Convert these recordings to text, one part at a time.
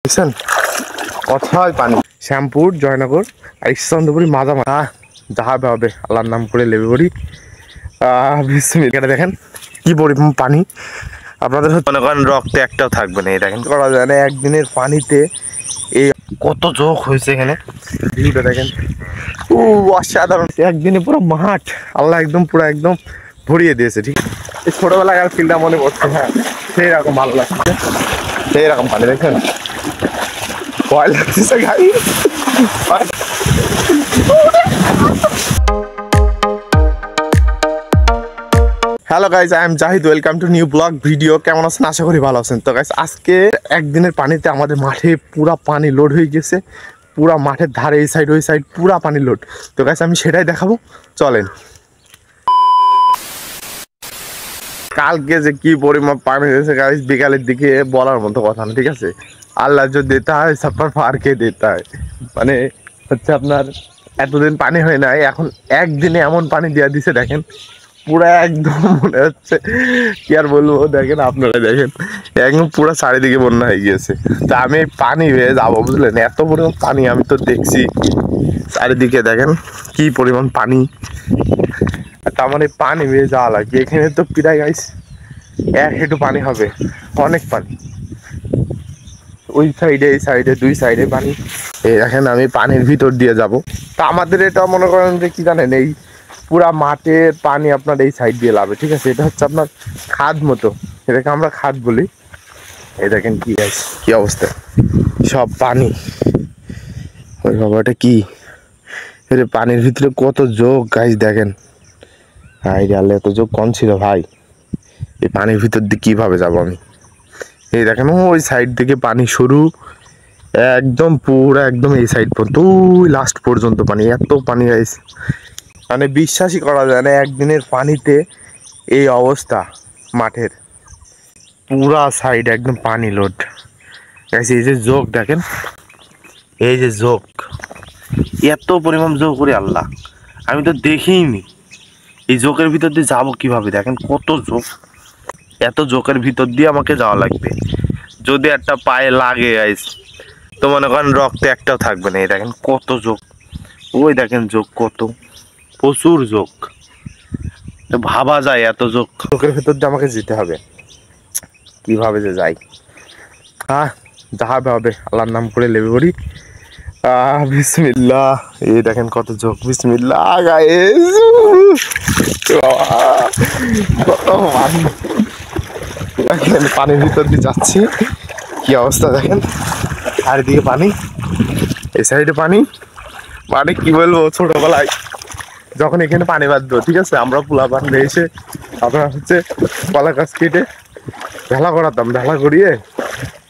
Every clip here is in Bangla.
দেখছেন কথায় পানি শ্যামপুর জয়নগর আর ঈশ্বরচন্দ্রপুরি মাঝামাঝি যাহাবে হবে আল্লাহর নাম করে লেবে পড়ি। দেখেন কি পরিমাণ পানি, আপনাদের মনে করেন রক্তে একটাও থাকবে না। এই দেখেন করা যায় না, একদিনের পানিতে এই কত যোগ হয়েছে এখানে। ভিউটা দেখেন, অসাধারণ। একদিনে পুরো মাঠ আল্লাহ একদম পুরো একদম ভরিয়ে দিয়েছে। ঠিক এই ছোটবেলাকার ফিল্ডটা মনে পড়ছে। হ্যাঁ, সেই রকম ভালো লাগছে, সেই রকম পানি দেখেন। ভয় লাগতেছে গাড়ি। Hello guys, I am Zahid, welcome to new blog video. কেমন আছেন? আশা করি ভালো আছেন। তো গাইজ আজকে একদিনের পানিতে আমাদের মাঠে পুরা পানি লোড হয়ে গেছে। পুরা মাঠের ধারে এই সাইড ওই সাইড পুরা পানি লোড। তো গাইজ আমি সেটাই দেখাবো, চলেন। কালকে যে কি পরিমাণ পানি হয়েছে গাইজ, বিকালের দিকে বলার মতো কথা না। ঠিক আছে, আল্লাহ जो देता है सब पर फाड़ के देता है। মানে হচ্ছে আপনার এতদিন পানি হয় নাই, এখন একদিনে এমন পানি দিয়ে দিছে দেখেন, পুরা একদম মনে হচ্ছে কি আর বলবো। দেখেন আপনারা দেখেন, একদম পুরা চারিদিকে বন্যা হয়ে গিয়েছে। তা আমি পানি হয়ে যাবো, বুঝলেন? এত পরিমাণ পানি আমি তো দেখছি চারিদিকে। দেখেন কি পরিমাণ পানি, তার মানে পানি হয়ে যাওয়া লাগবে। এখানে তো প্রায় গাইস এক হেঁটু পানি হবে, অনেক পানি। ওই সাইডে এই সাইডে দুই সাইডে পানি। এই দেখেন আমি পানির ভিতর দিয়ে যাব। তা আমাদের এটা মনে করেন যে কি জানেন, এই পুরা মাঠের পানি আপনার এই সাইড দিয়ে লাভে। ঠিক আছে, এটা হচ্ছে আপনার খাদ মতো, এটাকে আমরা খাদ বলি। এই দেখেন কি গাইস, কি অবস্থা, সব পানি। ওই বাবা, এটা কি? এর পানির ভিতরে কত যোগ গাইস দেখেন। হাই রে আল্লাহ, এত যোগ কম ছিল ভাই। এই পানির ভিতর দিয়ে কিভাবে যাবো আমি? এই দেখেন ওই সাইড থেকে পানি শুরু, একদম পুরো একদম এই সাইড পর্যন্ত ওই লাস্ট পর্যন্ত পানি। এত পানি গাইস, মানে বিশ্বাসই করা যায় না একদিনের পানিতে এই অবস্থা মাঠের। পুরা সাইড একদম পানি লোড গাইস। এই যে যোগ দেখেন, এই যে যোগ, এত পরিমাণ যোগ করে আল্লাহ, আমি তো দেখিনি। এই যোগের ভিতর দিয়ে যাবো কিভাবে? দেখেন কত যোগ, এত যোগের ভিতর দিয়ে আমাকে যাওয়া লাগবে। যদি একটা পায়ে লাগে গাইস, তো মনে করেন রক্তে একটাও থাকবে না। এই দেখেন কত যোগ, ওই দেখেন যোগ কত, প্রচুর যোগ। ভাবা যায় এত যোগ, যোগের ভিতর দিয়ে আমাকে যেতে হবে। কিভাবে যে যাই, যাহাবে হবে আল্লাহর নাম করে লেবে পড়ি। বিসমিল্লাহ। এই দেখেন কত যোগ, বিসমিল্লাহ গাইস। কত পানির ভিতর দিয়ে যাচ্ছি, কি অবস্থা দেখেন। চারিদিকে পানি, এই সাইডে পানি। মানে কি বলবো, ছোটবেলায় যখন এখানে পানি বাঁধতো, ঠিক আছে, আমরা পোলা বাঁধলে এসে আপনার হচ্ছে কলা গাছ কেটে ভেলা করাতাম। ভেলা করিয়ে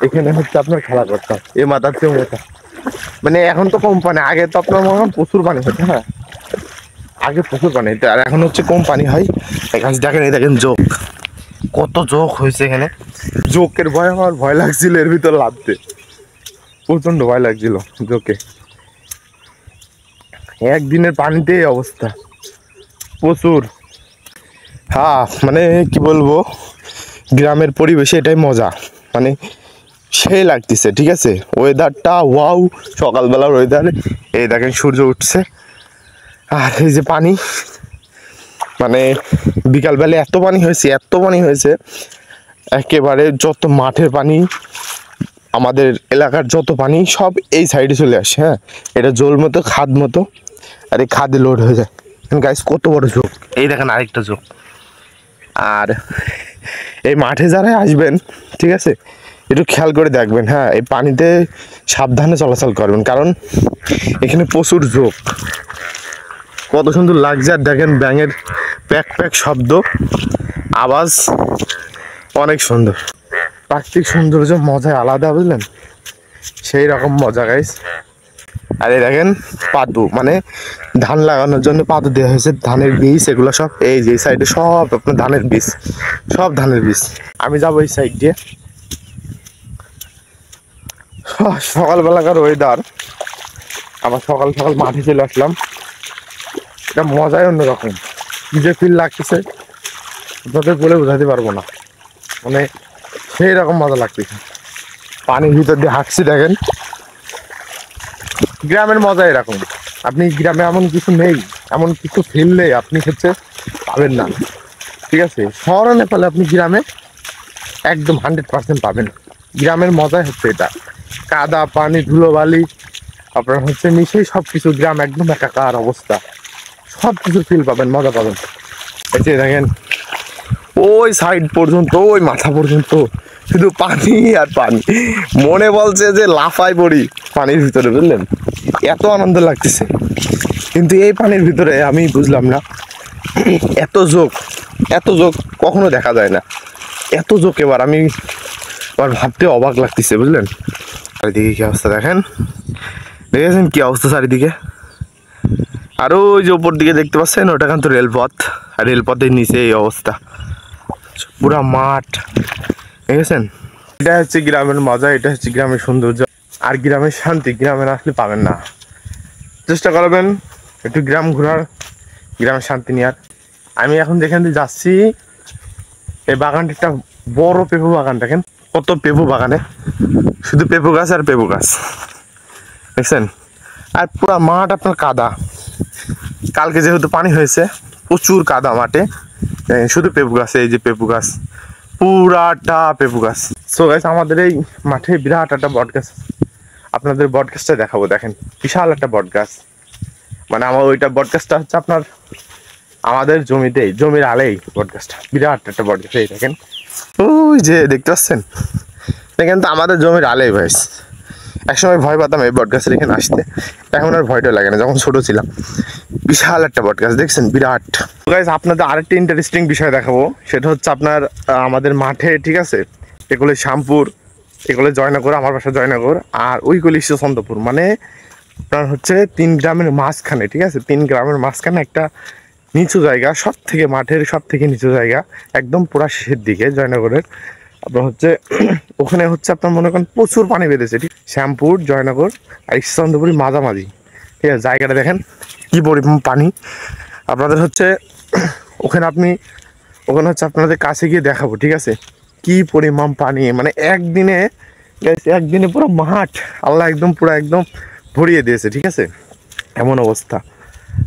এখানে হচ্ছে আপনার খেলা করতাম, এ মাথার চেয়ে মাথা। মানে এখন তো কম পানি, আগে তো আপনার মনে হয় প্রচুর পানি হতো। হ্যাঁ, আগে প্রচুর পানি হতো, আর এখন হচ্ছে কম পানি হয়। দেখেন এই দেখেন যোগ, কত যোগ হয়েছে এখানে। যোগের ভয় আমার ভয় লাগছিল, এর ভিতর লাভতে প্রচন্ড ভয় লাগছিল যোগে। একদিনের পানিতে এই অবস্থা প্রচুর। হ্যাঁ, মানে কি বলবো, গ্রামের পরিবেশে এটাই মজা, মানে সেই লাগতেছে। ঠিক আছে, ওয়েদারটা ওয়াও, সকালবেলার ওয়েদার। এই দেখেন সূর্য উঠছে, আর এই যে পানি, মানে বিকালবেলা এত পানি হয়েছে, এত পানি হয়েছে একেবারে। যত মাঠের পানি, আমাদের এলাকার যত পানি সব এই সাইডে চলে আসে। হ্যাঁ, এটা জল মতো, খাদ মতো, আর এই খাদে লোড হয়ে যায়। গাইস কত বড় যোগ, এই দেখেন আরেকটা যোগ। আর এই মাঠে যারা আসবেন, ঠিক আছে, একটু খেয়াল করে দেখবেন। হ্যাঁ, এই পানিতে সাবধানে চলাচল করবেন, কারণ এখানে প্রচুর যোগ। কত সুন্দর লাগছে, আর দেখেন ব্যাঙের প্যাক প্যাক শব্দ, আওয়াজ অনেক সুন্দর। প্রাকৃতিক সৌন্দর্য মজায় আলাদা, বুঝলেন? সেই রকম মজা গাইস। আর এই দেখেন পাদু, মানে ধান লাগানোর জন্য পাদু দেওয়া হয়েছে, ধানের বীজ এগুলো সব। এই যে সাইডে সব আপনার ধানের বীজ, সব ধানের বীজ। আমি যাবো এই সাইড দিয়ে। সকালবেলাকার ওয়েদার, আবার সকাল সকাল মাঠে চলে আসলাম। এটা মজাই অন্যরকম, কি যে ফিল লাগতেছে আপনাদের বলে বোঝাতে পারবো না। মানে সেই রকম মজা লাগতেছে। পানির ভিতর দিয়ে হাঁটছি দেখেন। গ্রামের মজা এরকম, আপনি গ্রামে এমন কিছু নেই, এমন কিছু ফেললে আপনি হচ্ছে পাবেন না, ঠিক আছে। শহরে নেপালে আপনি গ্রামে একদম 100% পাবেন। গ্রামের মজাই হচ্ছে এটা, কাদা পানি ধুলোবালি আপনার হচ্ছে মিশেই সব কিছু, গ্রাম একদম একাকার অবস্থা, সব কিছু ফিল পাবেন, মজা পাবেন। এই যে দেখেন ওই সাইড পর্যন্ত, ওই মাথা পর্যন্ত শুধু পানি আর পানি, মনে বলছে যে লাফাই পড়ি পানির ভিতরে, বুঝলেন, এত আনন্দ লাগতেছে। কিন্তু এই পানির ভিতরে আমি বুঝলাম না, এত যোগ, এত যোগ কখনো দেখা যায় না, এত যোগ এবার আমি আবার ভাবতে অবাক লাগতেছে, বুঝলেন। চারিদিকে কি অবস্থা দেখেন, দেখেছেন কি অবস্থা চারিদিকে। আর ওই যে উপর দিকে দেখতে পাচ্ছেন ওটা কিন্তু রেলপথ, আর রেলপথের নিচে এই অবস্থা, পুরা মাঠ, দেখেছেন। এটা হচ্ছে গ্রামের মজা, এটা হচ্ছে গ্রামের সৌন্দর্য আর গ্রামের শান্তি, গ্রামে আসলে পাবেন না। চেষ্টা করবেন একটু গ্রাম ঘোরার, গ্রামের শান্তি নেওয়ার। আমি এখন যেখান দিয়ে যাচ্ছি এই বাগানটা একটা বড় পেঁপু বাগান, দেখেন কত পেঁপু বাগানে, শুধু পেঁপু গাছ আর পেঁপু গাছ, দেখছেন। আর পুরা মাঠ আপনার কাদা, কালকে যেহেতু পানি হয়েছে প্রচুর কাদা মাঠে, শুধু পেঁপু গাছ, এই যে পেঁপু গাছ, পুরাটা পেঁপু গাছ। সো গাইস আমাদের এই মাঠে বিরাট একটা বট গাছ, আপনাদের বট গাছটা দেখাবো, দেখেন বিশাল একটা বট গাছ। মানে আমার ওইটা বট গাছটা হচ্ছে আপনার আমাদের জমিতেই, জমির আলেই বট গাছটা, বিরাট একটা বট গাছ। এই দেখেন ওই যে দেখতে পাচ্ছেন, দেখেন তো আমাদের জমির আলেই ভাই। একসময় ভয় পেতাম এই বট গাছের এখানে আসতে, এখন আর ভয়টা লাগে না, যখন ছোট ছিলাম। বিশাল একটা বট গাছ দেখছেন, বিরাট। গাইস আপনাদের আরেকটা ইন্টারেস্টিং বিষয় দেখাবো, সেটা হচ্ছে আপনার আমাদের মাঠে, ঠিক আছে, এগুলো শ্যামপুর, এগুলো জয়নগর, আমার বাসা জয়নগর, আর ওইগুলি চন্দপুর, মানে আপনার হচ্ছে 3 গ্রামের মাঝখানে, ঠিক আছে, 3 গ্রামের মাঝখানে একটা নিচু জায়গা, সব থেকে মাঠের সব থেকে নিচু জায়গা, একদম পুরা শেষের দিকে জয়নগরের। আপনার হচ্ছে ওখানে হচ্ছে আপনার মনে করেন প্রচুর পানি বেঁধেছে, ঠিক, শ্যামপুর জয়নগর আর চন্দ্রপুরের মাঝামাঝি, ঠিক আছে। জায়গাটা দেখেন কি পরিমাণ পানি, আপনাদের হচ্ছে ওখানে আপনি, ওখানে হচ্ছে আপনাদের কাছে গিয়ে দেখাবো, ঠিক আছে, কি পরিমাণ পানি। মানে একদিনে পুরো মাঠ আল্লাহ একদম পুরো একদম ভরিয়ে দিয়েছে, ঠিক আছে, এমন অবস্থা।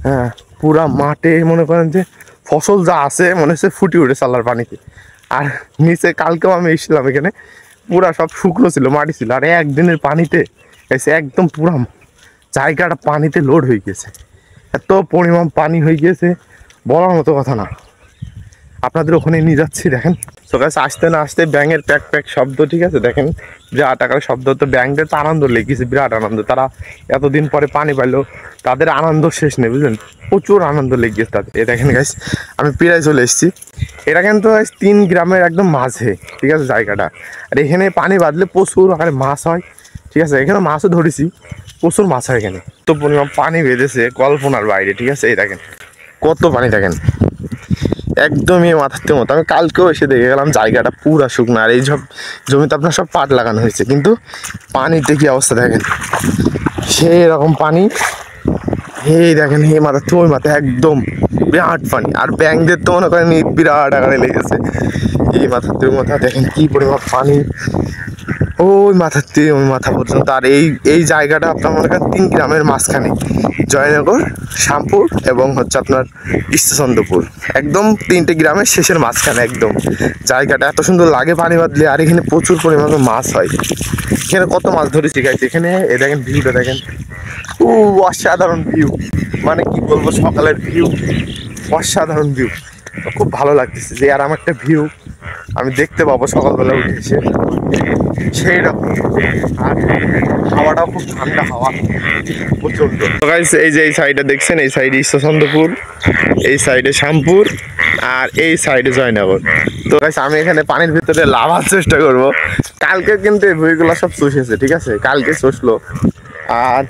হ্যাঁ, পুরা মাঠে মনে করেন যে ফসল যা আছে মনে হচ্ছে ফুটে উঠেছে আল্লাহর পানিতে। আর নিচে কালকেও আমি এসেছিলাম, এখানে পুরা সব শুকনো ছিল, মাটি ছিল, আর একদিনের পানিতে এসে একদম পুরা জায়গাটা পানিতে লোড হয়ে গেছে, এত পরিমাণ পানি হয়ে গিয়েছে বলার মতো কথা না। আপনাদের ওখানে নিয়ে যাচ্ছি, দেখেন। তো গাছ আসতে না আসতে ব্যাঙের প্যাক প্যাক শব্দ, ঠিক আছে, দেখেন বিরাট আকার শব্দ। তো ব্যাঙদের তো আনন্দ লেগেছে, বিরাট আনন্দ, তারা এতদিন পরে পানি পাইলো, তাদের আনন্দ শেষ নেই, বুঝলেন, প্রচুর আনন্দ লেগেছে তাদের। এ দেখেন গাছ আমি প্রায় চলে এসেছি, এটা কিন্তু 3 গ্রামের একদম মাঝে, ঠিক আছে, জায়গাটা। আর এখানে পানি বাঁধলে প্রচুর আকারে মাছ হয়, ঠিক আছে, এখানে মাছও ধরেছি, প্রচুর মাছ হয় এখানে। তো পরিমাণ পানি বেঁধেছে কল্পনার বাইরে, ঠিক আছে। এই দেখেন কত পানি, দেখেন একদমই মাথার মতো। আমি কালকেও এসে দেখে গেলাম জায়গাটা পুরা শুকনো, আর এই সব জমিতে আপনার সব পাট লাগানো হয়েছে, কিন্তু পানিতে কি অবস্থা দেখেন, সেই রকম পানি। এই দেখেন এই মাথা তো ওই মাথায় একদম বিরাট পানি, আর ব্যাঙদের তো মনে করেন বিরাট আকারে লেগেছে। এই মাথার থেকে মাথা দেখেন কি পরিমাণ পানি, ওই মাথার থেকে ওই মাথা পর্যন্ত। আর এই জায়গাটা আপনার মনে করেন 3 গ্রামের মাঝখানে, জয়নগর, শ্যামপুর এবং হচ্ছে আপনার চন্দ্রপুর, একদম 3টে গ্রামের শেষের মাঝখানে একদম। জায়গাটা এত সুন্দর লাগে পানি বাঁধলে, আর এখানে প্রচুর পরিমাণে মাছ হয়। এখানে কত মাছ ধরেছি গাইছে, এখানে এ দেখেন ভিউটা দেখেন, অসাধারণ ভিউ, মানে কি বলবো, সকালের ভিউ, অসাধারণ ভিউ, খুব ভালো লাগতেছে যে আর আমার একটা ভিউ আমি দেখতে পাবো সকালবেলা উঠে এসে, সেই রকম। আর হাওয়াটাও খুব ঠান্ডা হাওয়া, প্রচন্ড। এই যে এই সাইডে দেখছেন, এই সাইডে চন্দ্রপুর, এই সাইডে শ্যামপুর, আর এই সাইডে জয়নগর। তো গাইস আমি এখানে পানির ভিতরে লাভার চেষ্টা করব। কালকে কিন্তু এই বইগুলো সব চষেছে, ঠিক আছে, কালকে চষলো, আর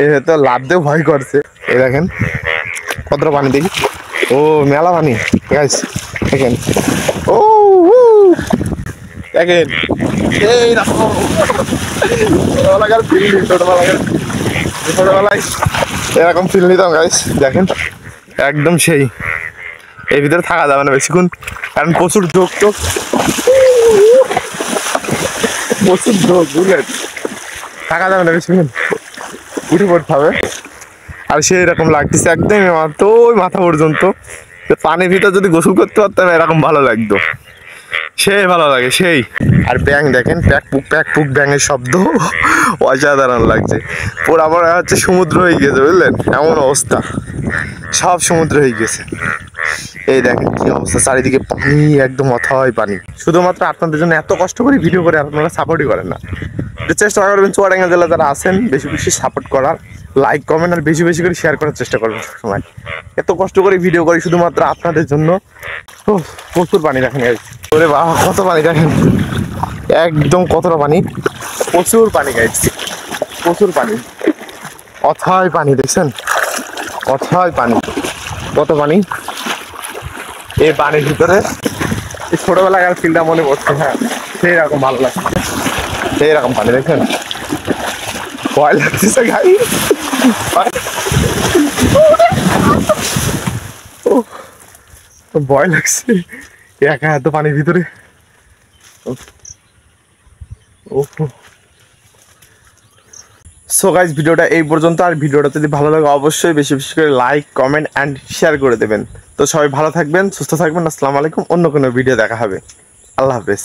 এ হয়তো লাভ দিয়ে ভয় করছে। এই দেখেন কতটা পানি, দেখি, ও মেলা পানি গাইস, দেখেন, ও দেখেন এই ছোটবেলায় এরকম ফিল নিতাম গাইস, দেখেন একদম সেই। এর ভিতরে থাকা যাবে না বেশিক্ষণ, কারণ প্রচুর ঝোঁক টোক, প্রচুর বুলেট, থাকা যাবে না বেশিক্ষণ, উঠে পড়তে হবে। আর সেই রকম লাগতেছে একদম মাত্র ওই মাথা পর্যন্ত। পানির ভিতর যদি গোসল করতে পারতাম এরকম ভালো লাগতো, সেই ভালো লাগে সেই। আর ব্যাং দেখেন, প্যাক পুক ব্যাঙের শব্দ অসাধারণ লাগছে। পুরো আমার হচ্ছে সমুদ্র হয়ে গেছে বুঝলেন, এমন অবস্থা, সব সমুদ্র হয়ে গেছে। এই দেখেন কি অবস্থা, চারিদিকে পানি, একদম অথয় পানি। শুধুমাত্র আপনাদের জন্য এত কষ্ট করে ভিডিও করে আপনারা সাপোর্টই করেন না। একটু চেষ্টা করবেন চুয়াডাঙ্গা জেলা যারা আছেন বেশি বেশি সাপোর্ট করার, লাইক কমেন্ট আর বেশি বেশি করে শেয়ার করার চেষ্টা করবেন সবসময়। এত কষ্ট করে ভিডিও করি শুধুমাত্র আপনাদের জন্য। প্রচুর পানি দেখেন, ওরে বাবা কত পানি দেখেন, একদম কতটা পানি, প্রচুর পানি গাইছে, প্রচুর পানি, অথয় পানি দেখছেন, অথয় পানি, কত পানি। এই পানির ভিতরে এই ছোটবেলাকার ফিল্ডটা মনে পড়ছে, হ্যাঁ সেই রকম ভালো লাগছে, সেই রকম পানি দেখেন, ভয় লাগতেছে গাড়ি, ভয় লাগছে একা এত পানির ভিতরে। সো গাইস ভিডিওটা এই পর্যন্ত। আর ভিডিওটা যদি ভালো লাগে অবশ্যই বেশি বেশি করে লাইক কমেন্ট অ্যান্ড শেয়ার করে দেবেন। তো সবাই ভালো থাকবেন, সুস্থ থাকবেন। আসসালামু আলাইকুম, অন্য কোনো ভিডিও দেখা হবে। আল্লাহ হাফেজ।